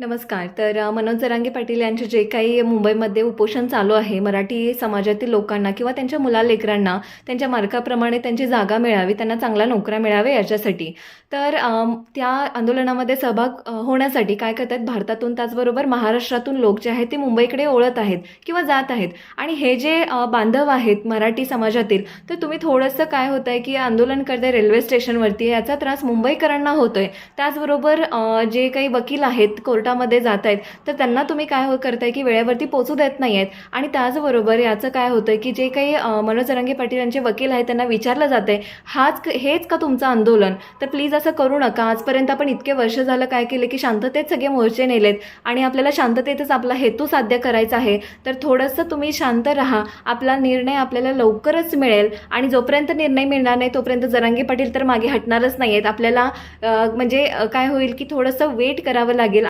नमस्कार. तर मनोज जरांगे पाटील यांचे जे काही मुंबईमध्ये उपोषण चालू आहे, मराठी समाजातील लोकांना किंवा त्यांच्या मुलालेकरांना त्यांच्या मार्काप्रमाणे त्यांची जागा मिळावी, त्यांना चांगल्या नोकऱ्या मिळाव्या याच्यासाठी. तर त्या आंदोलनामध्ये सहभाग होण्यासाठी काय करतात, भारतातून त्याचबरोबर महाराष्ट्रातून लोक जे आहेत ते मुंबईकडे ओळत आहेत किंवा जात आहेत. आणि हे जे बांधव आहेत मराठी समाजातील, तर तुम्ही थोडंसं काय होतं आहे की आंदोलन करताय रेल्वे स्टेशनवरती, याचा त्रास मुंबईकरांना होतोय. त्याचबरोबर जे काही वकील आहेत कोर्टामध्ये जात आहेत, तर त्यांना तुम्ही काय करताय की वेळेवरती पोहोचू देत नाही आहेत. आणि त्याचबरोबर याचं काय होतं की जे काही मनोज जरांगे पाटील यांचे वकील आहेत त्यांना विचारलं जात आहे, हेच का तुमचं आंदोलन? तर प्लीज असं करू नका. आजपर्यंत आपण इतके वर्ष झालं काय केले की शांततेत सगळे मोर्चे नेलेत आणि आपल्याला शांततेतच आपला हेतू साध्य करायचा आहे. तर थोडंसं तुम्ही शांत राहा. आपला निर्णय आपल्याला लवकरच मिळेल आणि जोपर्यंत निर्णय मिळणार नाही तोपर्यंत जरांगे पाटील तर मागे हटणारच नाही आहेत. आपल्याला म्हणजे काय होईल की थोडंसं वेट करावं लागेल.